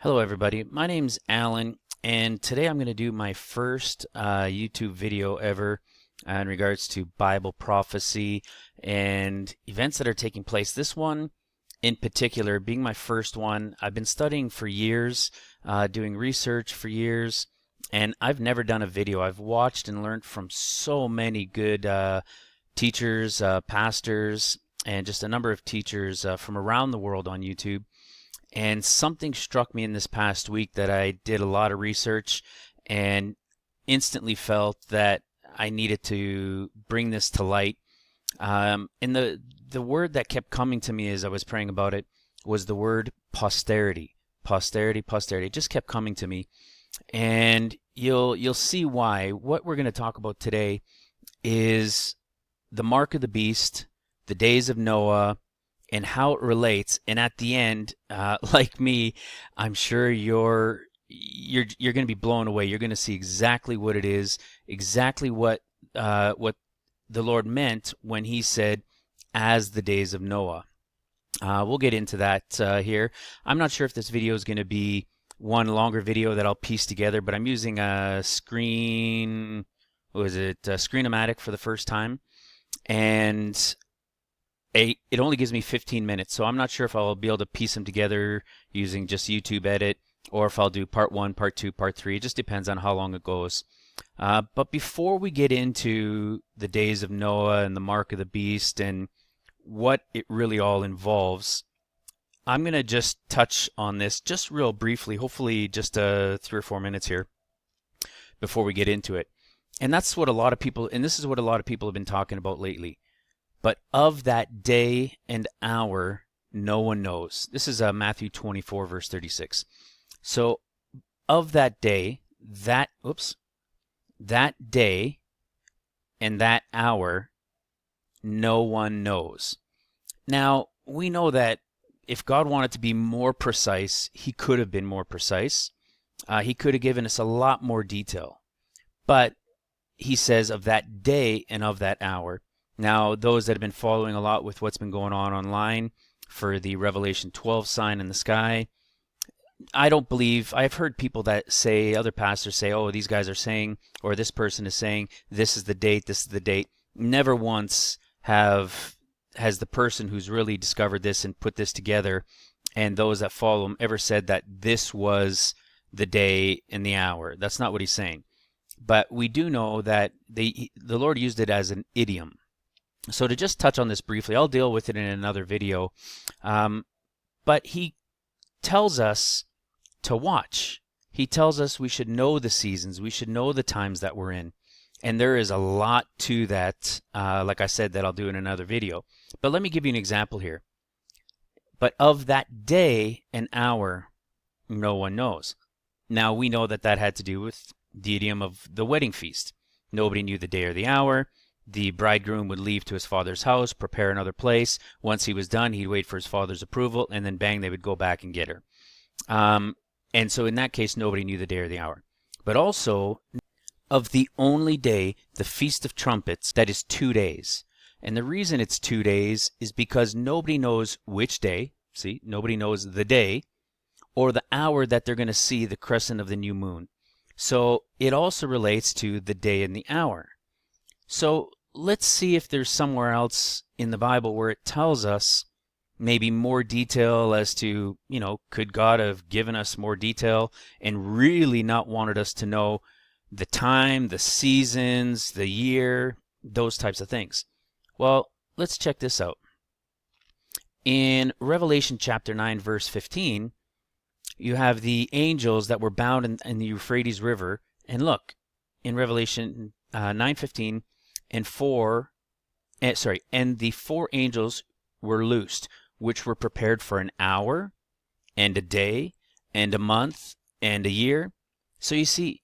Hello everybody, my name's Alan and today I'm going to do my first YouTube video ever in regards to Bible prophecy and events that are taking place. This one in particular being my first one, I've been studying for years, doing research for years, and I've never done a video. I've watched and learned from so many good teachers, pastors, and just a number of teachers from around the world on YouTube. And something struck me in this past week that I did a lot of research and instantly felt that I needed to bring this to light. And the word that kept coming to me as I was praying about it was the word posterity. Posterity, posterity. It just kept coming to me. And you'll see why. What we're going to talk about today is the mark of the beast, the days of Noah, and how it relates. And at the end, like me, I'm sure you're going to be blown away. You're going to see exactly what it is, exactly what the Lord meant when He said, "As the days of Noah." We'll get into that here. I'm not sure if this video is going to be one longer video that I'll piece together, but I'm using a Screen-O-Matic for the first time, and it only gives me 15 minutes, so I'm not sure if I'll be able to piece them together using just YouTube Edit, or if I'll do part 1, part 2, part 3. It just depends on how long it goes. But before we get into the days of Noah and the mark of the beast and what it really all involves, I'm going to just touch on this just real briefly, hopefully just 3 or 4 minutes here before we get into it. And that's what a lot of people, and this is what a lot of people have been talking about lately. But of that day and hour, no one knows. This is Matthew 24, verse 36. So, of that day, that day and that hour, no one knows. Now, we know that if God wanted to be more precise, He could have been more precise. He could have given us a lot more detail. But He says of that day and of that hour. Now, those that have been following a lot with what's been going on online for the Revelation 12 sign in the sky, I've heard people that say, other pastors say, oh, these guys are saying, or this person is saying, this is the date, this is the date. Never once has the person who's really discovered this and put this together, and those that follow him, ever said that this was the day and the hour. That's not what he's saying. But we do know that the Lord used it as an idiom. So to just touch on this briefly, I'll deal with it in another video. But He tells us to watch. He tells us we should know the seasons. We should know the times that we're in. And there is a lot to that, like I said, that I'll do in another video. But let me give you an example here. But of that day and hour, no one knows. Now, we know that had to do with the idiom of the wedding feast. Nobody knew the day or the hour. The bridegroom would leave to his father's house, prepare another place. Once he was done, he'd wait for his father's approval, and then bang, they would go back and get her. And so in that case, nobody knew the day or the hour. But also, of the only day, the Feast of Trumpets, that is 2 days. And the reason it's 2 days is because nobody knows which day, see, nobody knows the day, or the hour that they're going to see the crescent of the new moon. So it also relates to the day and the hour. So let's see if there's somewhere else in the Bible where it tells us maybe more detail as to, could God have given us more detail and really not wanted us to know the time, the seasons, the year, those types of things. Well, let's check this out. In Revelation chapter 9, verse 15, you have the angels that were bound in the Euphrates River. And look, in Revelation 9:15, and the 4 angels were loosed, which were prepared for an hour, and a day, and a month, and a year. So you see,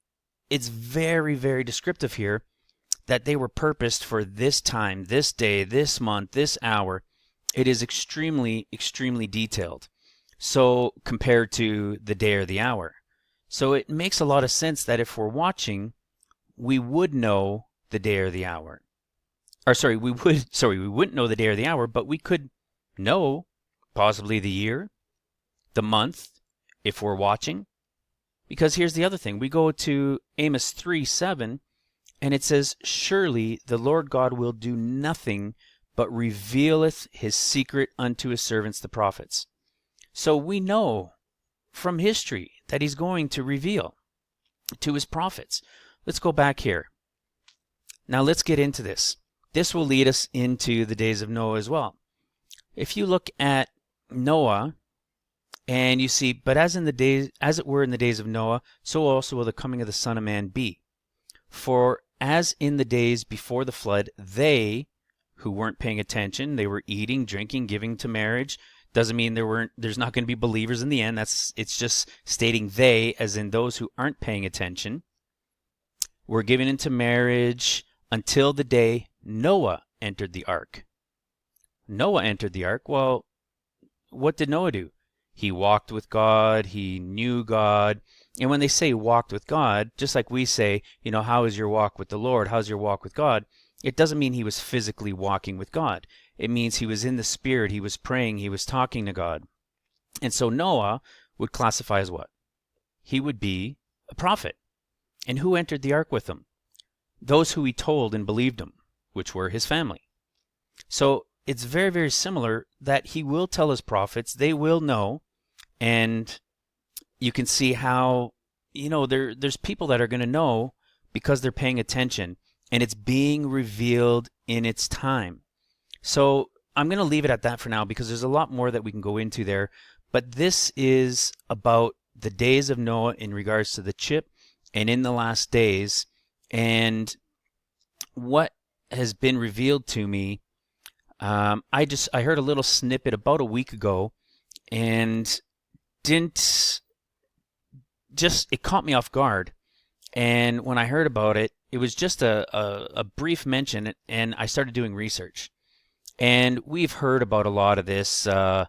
it's very, very descriptive here that they were purposed for this time, this day, this month, this hour. It is extremely, extremely detailed. So compared to the day or the hour. So it makes a lot of sense that if we're watching, we would know the day or the hour. We wouldn't know the day or the hour, but we could know possibly the year, the month, if we're watching? Because here's the other thing. We go to Amos 3:7, and it says, "Surely the Lord God will do nothing, but revealeth his secret unto his servants the prophets." So we know from history that he's going to reveal to his prophets. Let's go back here. Now let's get into this. This will lead us into the days of Noah as well. If you look at Noah, and you see, "But as it were in the days of Noah, so also will the coming of the Son of Man be. For as in the days before the flood, they who weren't paying attention, they were eating, drinking, giving to marriage." Doesn't mean there's not going to be believers in the end. It's just stating they, as in those who aren't paying attention, were given into marriage until the day Noah entered the ark. Noah entered the ark. Well, what did Noah do? He walked with God. He knew God. And when they say walked with God, just like we say, how is your walk with the Lord? How's your walk with God? It doesn't mean he was physically walking with God. It means he was in the Spirit. He was praying. He was talking to God. And so Noah would classify as what? He would be a prophet. And who entered the ark with him? Those who he told and believed him, which were his family. So it's very, very similar that he will tell his prophets. They will know. And you can see how, there's people that are going to know because they're paying attention, and it's being revealed in its time. So I'm going to leave it at that for now, because there's a lot more that we can go into there. But this is about the days of Noah in regards to the chip and in the last days. And what has been revealed to me, I heard a little snippet about a week ago, and it caught me off guard. And when I heard about it, it was just a brief mention, and I started doing research. And we've heard about a lot of this, the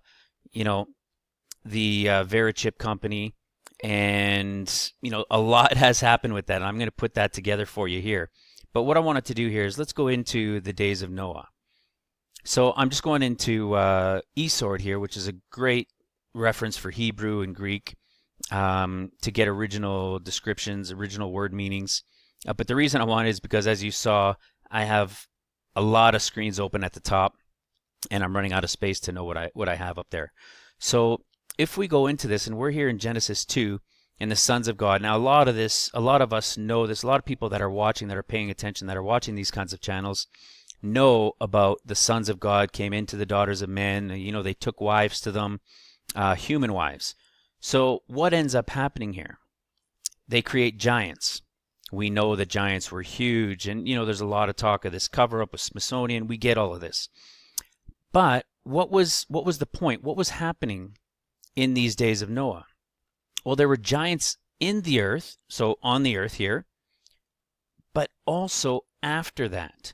Verichip company, and, a lot has happened with that. And I'm going to put that together for you here. But what I wanted to do here is let's go into the days of Noah. So I'm just going into eSword here, which is a great reference for Hebrew and Greek to get original descriptions, original word meanings. But the reason I wanted is because, as you saw, I have a lot of screens open at the top, and I'm running out of space to know what I have up there. So if we go into this, and we're here in Genesis 2, and the sons of God. Now, a lot of us know this. A lot of people that are watching, that are paying attention, that are watching these kinds of channels, know about the sons of God came into the daughters of men. They took wives to them, human wives. So what ends up happening here? They create giants. We know that giants were huge, and there's a lot of talk of this cover-up with Smithsonian. We get all of this. But what was the point? What was happening in these days of Noah? Well, there were giants in the earth, so on the earth here, but also after that.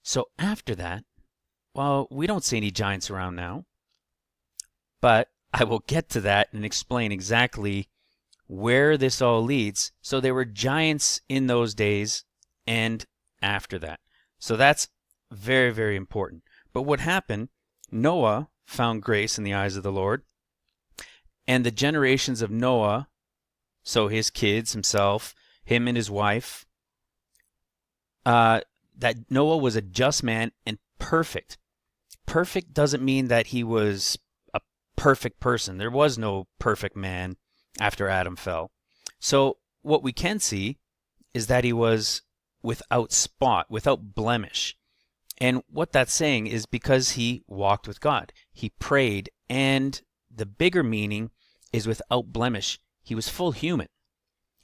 So after that, well, we don't see any giants around now, but I will get to that and explain exactly where this all leads. So there were giants in those days and after that. So that's very, very important. But what happened? Noah found grace in the eyes of the Lord, and the generations of Noah, so his kids, himself, him and his wife, that Noah was a just man and perfect. Perfect doesn't mean that he was a perfect person. There was no perfect man after Adam fell. So what we can see is that he was without spot, without blemish. And what that's saying is because he walked with God. He prayed, and the bigger meaning is without blemish. He was full human.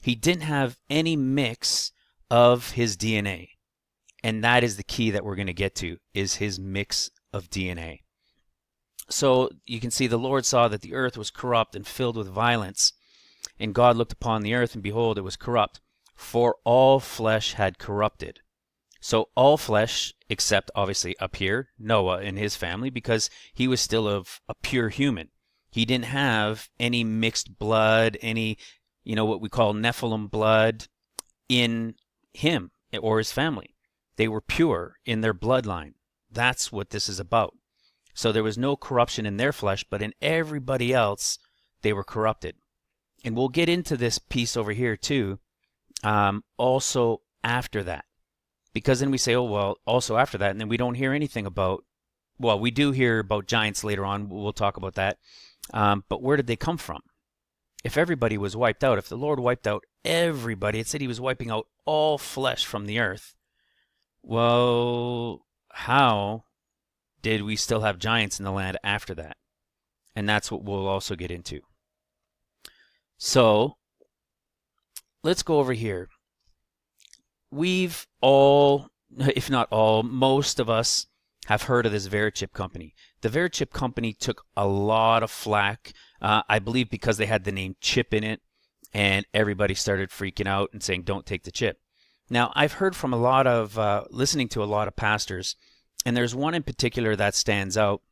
He didn't have any mix of his DNA. And that is the key that we're going to get to, is his mix of DNA. So you can see the Lord saw that the earth was corrupt and filled with violence. And God looked upon the earth, and behold, it was corrupt, for all flesh had corrupted. So all flesh, except obviously up here, Noah and his family, because he was still of a pure human. He didn't have any mixed blood, any, what we call Nephilim blood in him or his family. They were pure in their bloodline. That's what this is about. So there was no corruption in their flesh, but in everybody else, they were corrupted. And we'll get into this piece over here too, also after that. Because then we say, oh, well, also after that, and then we don't hear anything about, well, we do hear about giants later on. We'll talk about that. But where did they come from? If everybody was wiped out, if the Lord wiped out everybody, it said he was wiping out all flesh from the earth. Well, how did we still have giants in the land after that? And that's what we'll also get into. So let's go over here. We've all, if not all, most of us have heard of this Verichip company. The Verichip company took a lot of flack, I believe because they had the name chip in it, and everybody started freaking out and saying, don't take the chip. Now, I've heard from a lot of, listening to a lot of pastors, and there's one in particular that stands out.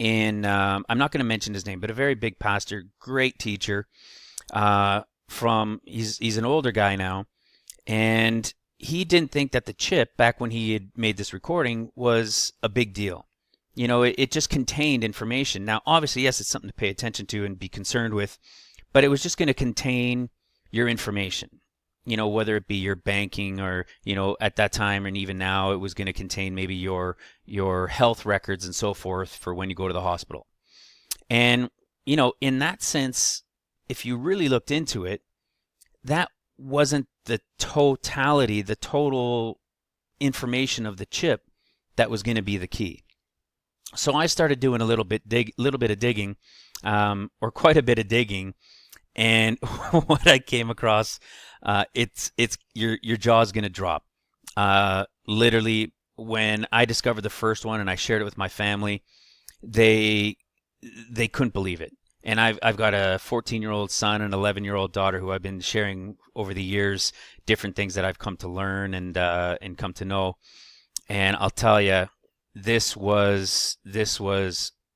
I'm not going to mention his name, but a very big pastor, great teacher. He's an older guy now, and he didn't think that the chip, back when he had made this recording, was a big deal. You know, it just contained information. Now, obviously, yes, it's something to pay attention to and be concerned with, but it was just going to contain your information. You know, whether it be your banking or, you know, at that time and even now, it was going to contain maybe your health records and so forth for when you go to the hospital. And, you know, in that sense, if you really looked into it, that wasn't the totality, the total information of the chip that was going to be the key. So I started doing a little bit of digging, or quite a bit of digging, and what I came across, it's your jaw's going to drop. Literally, when I discovered the first one and I shared it with my family, they couldn't believe it. And I've got a 14-year-old son and an 11-year-old daughter who I've been sharing over the years different things that I've come to learn and come to know. And I'll tell you, this was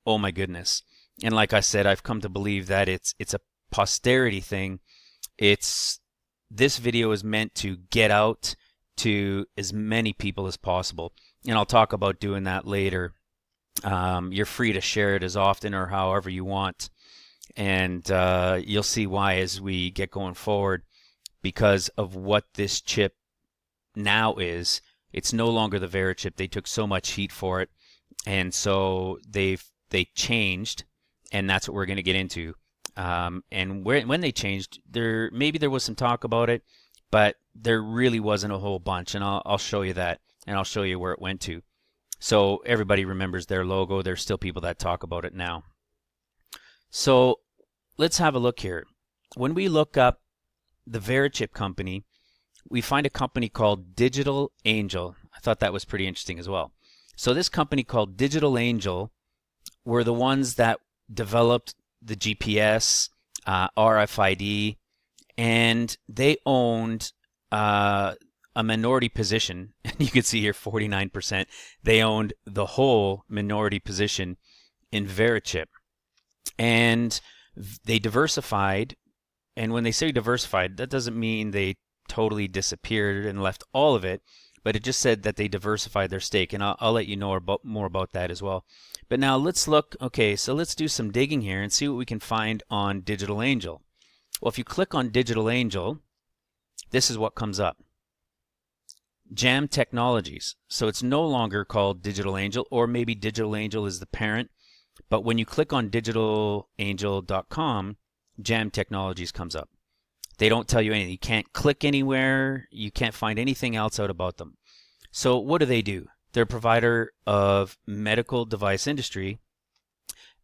oh my goodness. And like I said, I've come to believe that it's a posterity thing. This video is meant to get out to as many people as possible. And I'll talk about doing that later. You're free to share it as often or however you want. And you'll see why as we get going forward, because of what this chip now is. It's no longer the Verichip. They took so much heat for it, and so they changed, and that's what we're going to get into. And when they changed, there was some talk about it, but there really wasn't a whole bunch, and I'll show you that, and I'll show you where it went to. So everybody remembers their logo. There's still people that talk about it now. So let's have a look here. When we look up the Verichip company, we find a company called Digital Angel. I thought that was pretty interesting as well. So this company called Digital Angel were the ones that developed the GPS, RFID, and they owned a minority position. And you can see here 49%. They owned the whole minority position in Verichip. And they diversified. And when they say diversified, that doesn't mean they totally disappeared and left all of it, but it just said that they diversified their stake, and I'll let you know more about that as well. But now let's look. Okay, so let's do some digging here and see what we can find on Digital Angel. Well, if you click on Digital Angel, this is what comes up. Jam Technologies. So it's no longer called Digital Angel, or maybe Digital Angel is the parent, but when you click on digitalangel.com, Jam Technologies comes up. They don't tell you anything. You can't click anywhere. You can't find anything else out about them. So what do? They're a provider of medical device industry,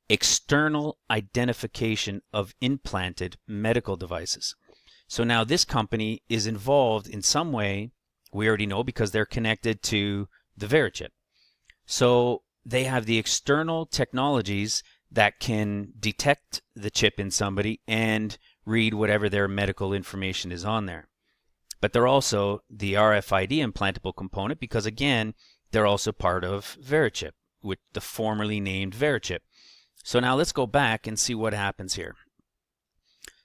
external identification of implanted medical devices. So now this company is involved in some way. We already know because they're connected to the Verichip. So they have the external technologies that can detect the chip in somebody and read whatever their medical information is on there. But they're also the RFID implantable component because, again, they're also part of Verichip, with the formerly named Verichip. So now let's go back and see what happens here.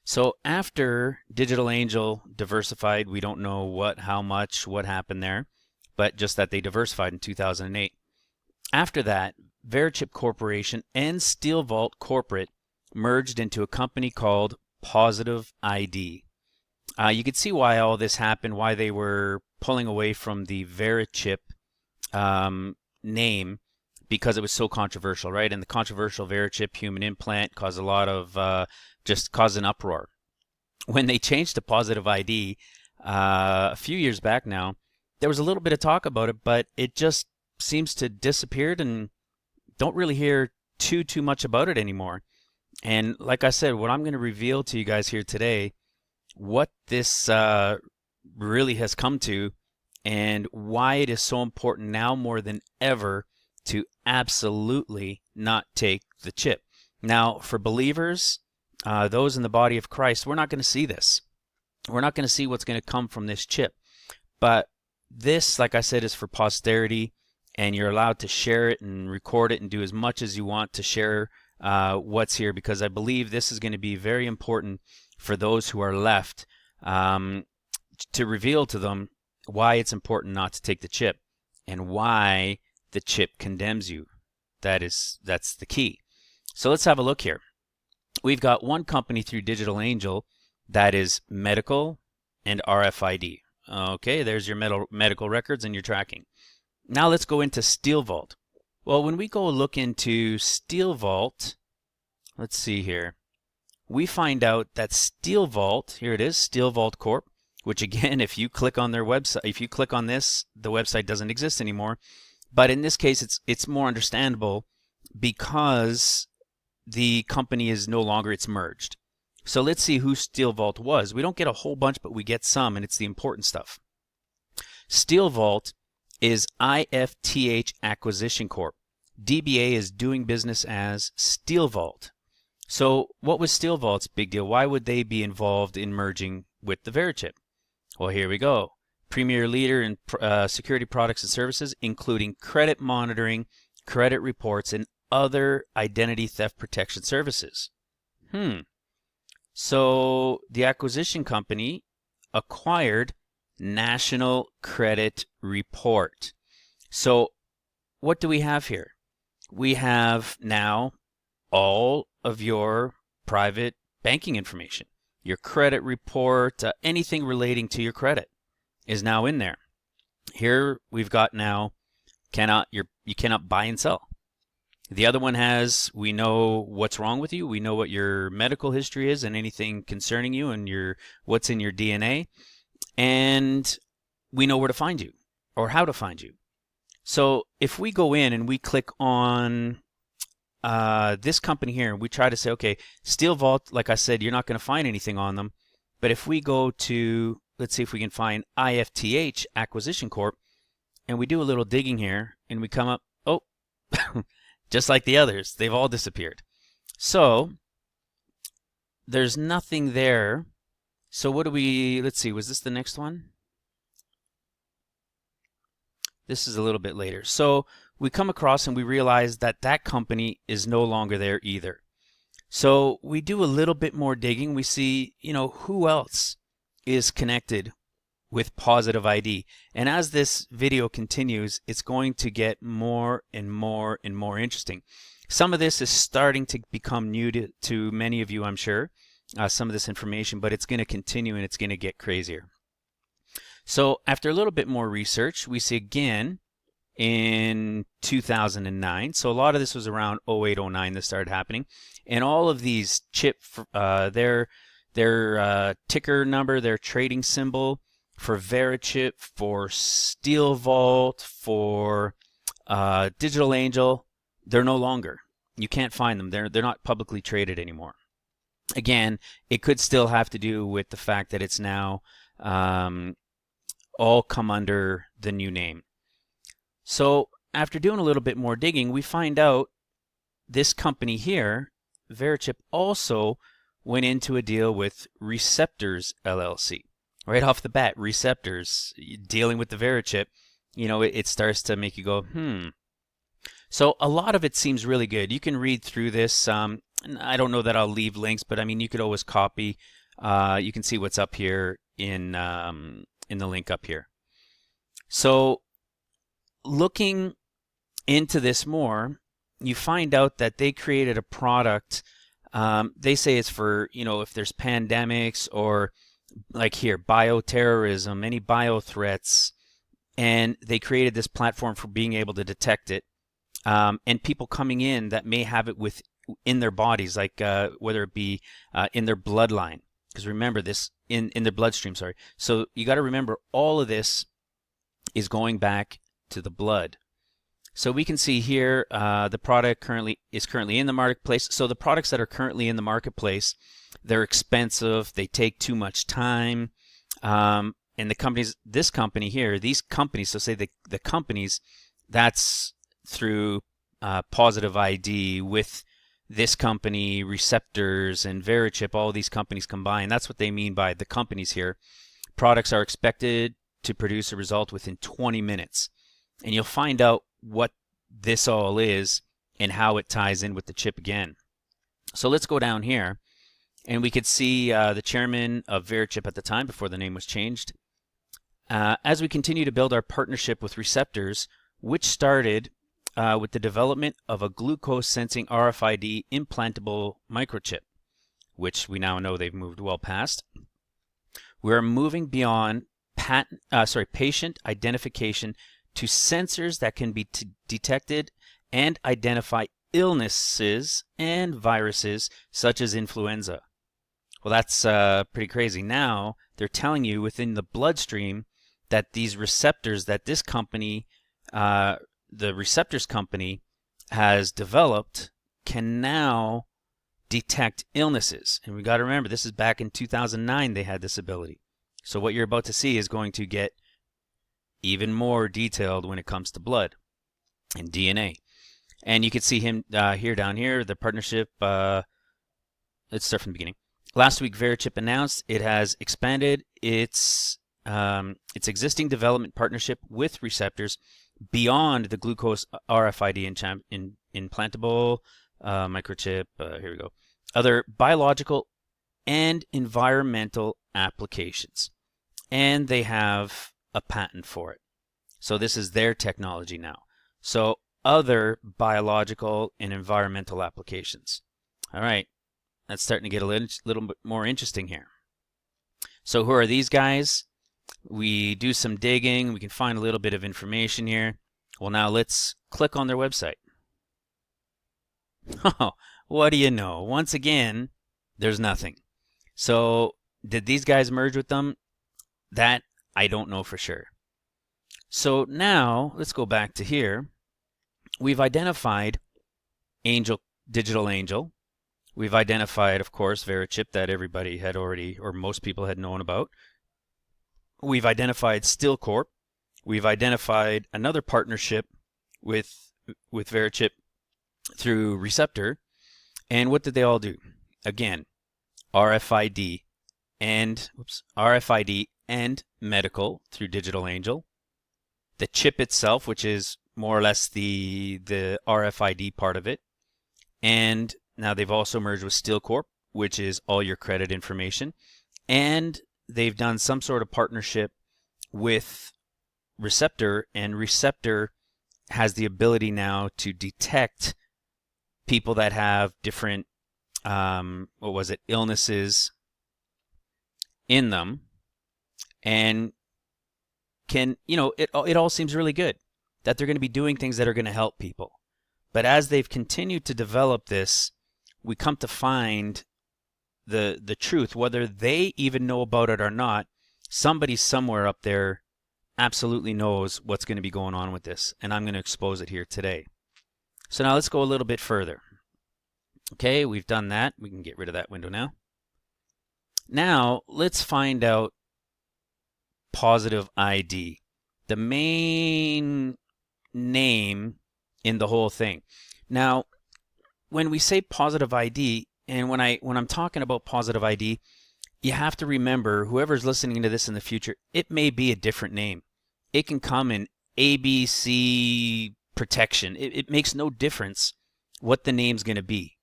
So after Digital Angel diversified, we don't know what happened there, but just that they diversified in 2008. After that, Verichip Corporation and SteelVault Corporate merged into a company called Positive ID. You could see why all this happened, why they were pulling away from the Verichip name, because it was so controversial, right? And the controversial Verichip human implant caused a lot of, just caused an uproar. When they changed to Positive ID a few years back now, there was a little bit of talk about it, but it just seems to disappeared, and don't really hear too much about it anymore. And like I said, what I'm going to reveal to you guys here today, what this really has come to, and why it is so important now more than ever to absolutely not take the chip. Now, for believers, those in the body of Christ, we're not going to see this. We're not going to see what's going to come from this chip. But this, like I said, is for posterity, and you're allowed to share it and record it and do as much as you want to share what's here, because I believe this is going to be very important for those who are left, to reveal to them why it's important not to take the chip and why the chip condemns you. That's the key. So let's have a look here. We've got one company through Digital Angel that is medical and RFID. Okay, there's your medical records and your tracking. Now let's go into SteelVault. Well, when we go look into SteelVault, let's see here, we find out that SteelVault, here it is, SteelVault Corp, which again, if you click on their website, if you click on this, the website doesn't exist anymore. But in this case, it's more understandable because the company is no longer, it's merged. So let's see who SteelVault was. We don't get a whole bunch, but we get some, and it's the important stuff. SteelVault is IFTH Acquisition Corp. DBA is doing business as SteelVault. So what was SteelVault's big deal? Why would they be involved in merging with the Verichip? Well, here we go. Premier leader in security products and services, including credit monitoring, credit reports, and other identity theft protection services. So the acquisition company acquired National Credit Report. So what do we have here? We have now all of your private banking information. Your credit report, anything relating to your credit is now in there. Here we've got now you cannot buy and sell. The other one has, we know what's wrong with you, we know what your medical history is and anything concerning you and what's in your DNA, and we know where to find you or how to find you. So if we go in and we click on this company here, and we try to say, okay, SteelVault, like I said, you're not going to find anything on them. But if we go to, let's see if we can find IFTH Acquisition Corp, and we do a little digging here, and we come up, oh, just like the others, they've all disappeared. So there's nothing there. So what do we, let's see, was this the next one? This is a little bit later. So we come across and we realize that that company is no longer there either. So we do a little bit more digging. We see, who else is connected with Positive ID. And as this video continues, it's going to get more and more and more interesting. Some of this is starting to become new to many of you, I'm sure, some of this information, but it's going to continue and it's going to get crazier. So after a little bit more research, we see again in 2009. So a lot of this was around 08, 09 that started happening. And all of these chip, their ticker number, their trading symbol for Verichip, for SteelVault, for Digital Angel, they're no longer. You can't find them. They're not publicly traded anymore. Again, it could still have to do with the fact that it's now all come under the new name. So after doing a little bit more digging, we find out this company here, Verichip, also went into a deal with Receptors LLC. Right off the bat, Receptors, dealing with the Verichip, it starts to make you go, So a lot of it seems really good. You can read through this. I don't know that I'll leave links, but I mean, you could always copy. You can see what's up here in the link up here. So looking into this more, you find out that they created a product They say it's for, if there's pandemics or like here, bioterrorism, any bio threats, and they created this platform for being able to detect it. And people coming in that may have it in their bodies, like whether it be in their bloodline, because remember this in their bloodstream. Sorry. So you got to remember all of this is going back to the blood. So we can see here the product is currently in the marketplace. So the products that are currently in the marketplace, they're expensive. They take too much time. And this company here, these companies, so say the companies, that's through Positive ID with this company, Receptors, and Verichip, all these companies combined. That's what they mean by the companies here. Products are expected to produce a result within 20 minutes. And you'll find out what this all is and how it ties in with the chip again. So let's go down here, and we could see the chairman of Verichip at the time, before the name was changed. As we continue to build our partnership with Receptors, which started with the development of a glucose sensing RFID implantable microchip, which we now know they've moved well past. We're moving beyond patient identification to sensors that can be detected and identify illnesses and viruses such as influenza. Well, that's pretty crazy. Now they're telling you within the bloodstream that these receptors that this company, the Receptors company, has developed can now detect illnesses. And we got to remember, this is back in 2009 they had this ability. So what you're about to see is going to get even more detailed when it comes to blood and DNA. And you can see him down here, the partnership. Let's start from the beginning. Last week, Verichip announced it has expanded its existing development partnership with Receptors beyond the glucose RFID implantable microchip. Here we go. Other biological and environmental applications. And they have a patent for it. So this is their technology now. So other biological and environmental applications. All right, that's starting to get a little bit more interesting here. So who are these guys? We do some digging. We can find a little bit of information here. Well, now let's click on their website. Oh, what do you know? Once again, there's nothing. So did these guys merge with them? That I don't know for sure. So now let's go back to here. We've identified Digital Angel. We've identified, of course, Verichip, that everybody had already, or most people had known about. We've identified Stillcorp. We've identified another partnership with Verichip through Receptor. And what did they all do? Again, RFID and medical through Digital Angel. The chip itself, which is more or less the RFID part of it. And now they've also merged with Stillcorp, which is all your credit information. And they've done some sort of partnership with Receptor, and Receptor has the ability now to detect people that have different illnesses in them, and can, it all seems really good that they're going to be doing things that are going to help people. But as they've continued to develop this, we come to find the truth, whether they even know about it or not. Somebody somewhere up there absolutely knows what's going to be going on with this, and I'm going to expose it here today. So now let's go a little bit further. Okay, we've done that. We can get rid of that window now. Now let's find out Positive ID, the main name in the whole thing. Now, when we say Positive ID, and when I'm talking about Positive ID, you have to remember, whoever's listening to this in the future, it may be a different name. It can come in ABC protection. It makes no difference what the name's going to be.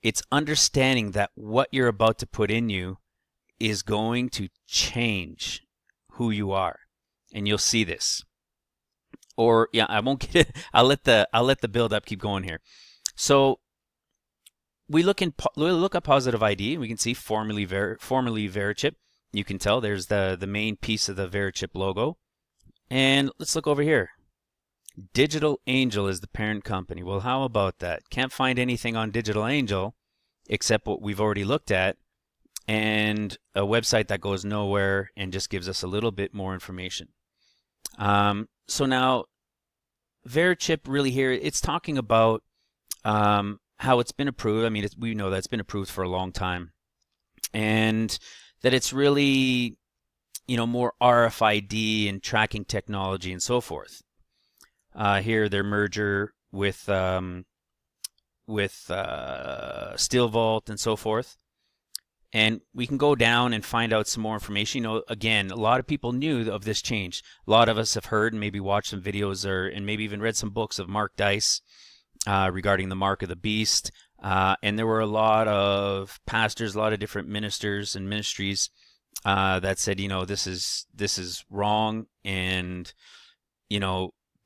It's understanding that what you're about to put in you is going to change who you are, and you'll see this. Or yeah, I won't get it. I'll let the build up keep going here. So we look up Positive ID. We can see formerly Verichip. You can tell there's the main piece of the Verichip logo. And let's look over here. Digital Angel is the parent company. Well, how about that? Can't find anything on Digital Angel except what we've already looked at, and a website that goes nowhere and just gives us a little bit more information. So now Verichip really here, it's talking about how it's been approved. I mean, we know that it's been approved for a long time, and that it's really, more RFID and tracking technology and so forth. Here, their merger with SteelVault and so forth. And we can go down and find out some more information. Again, a lot of people knew of this change. A lot of us have heard and maybe watched some videos and maybe even read some books of Mark Dice regarding the Mark of the Beast. And there were a lot of pastors, a lot of different ministers and ministries that said, this is wrong, and,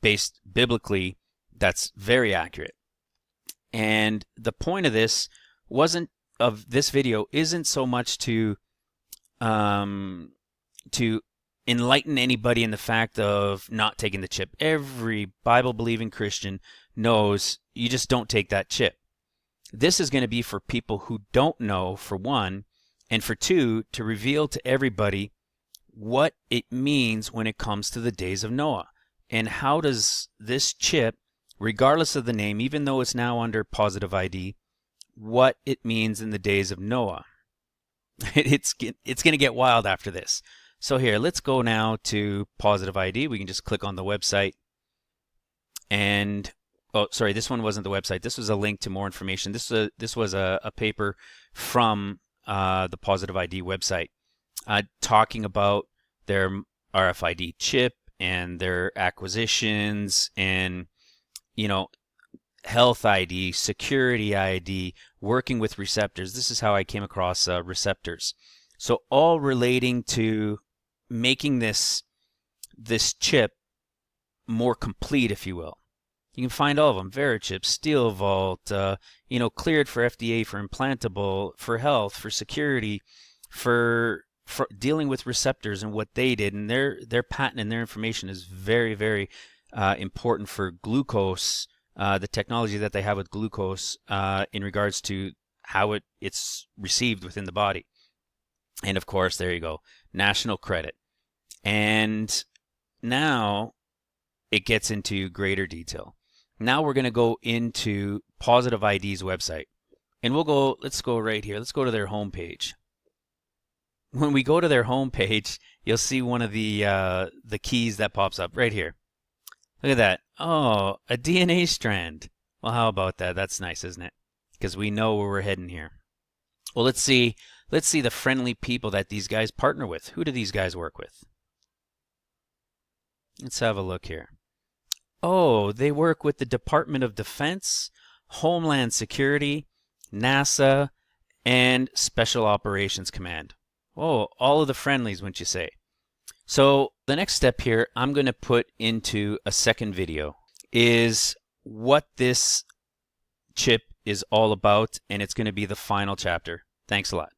based biblically, that's very accurate. And the point of this video isn't so much to enlighten anybody in the fact of not taking the chip. Every Bible-believing Christian knows you just don't take that chip. This is going to be for people who don't know, for one, and for two, to reveal to everybody what it means when it comes to the days of Noah. And how does this chip, regardless of the name, even though it's now under Positive ID, what it means in the days of Noah. It's going to get wild after this. So here, let's go now to Positive ID. We can just click on the website. And, oh, sorry, this one wasn't the website. This was a link to more information. This was a paper from the Positive ID website talking about their RFID chip and their acquisitions and, health ID, security ID, working with receptors. This is how I came across receptors. So all relating to making this chip more complete, if you will. You can find all of them: Verichip, SteelVault, cleared for FDA, for implantable, for health, for security, for dealing with receptors and what they did. And their patent and their information is very, very important for glucose, the technology that they have with glucose in regards to how it's received within the body. And of course, there you go, national credit. And now it gets into greater detail. Now we're going to go into Positive ID's website. And let's go right here. Let's go to their homepage. When we go to their homepage, you'll see one of the keys that pops up right here. Look at that. Oh, a DNA strand. Well, how about that? That's nice, isn't it? Because we know where we're heading here. Well, let's see the friendly people that these guys partner with. Who do these guys work with? Let's have a look here. Oh, they work with the Department of Defense, Homeland Security, NASA, and Special Operations Command. Oh, all of the friendlies, wouldn't you say? So the next step here, I'm going to put into a second video, is what this chip is all about, and it's going to be the final chapter. Thanks a lot.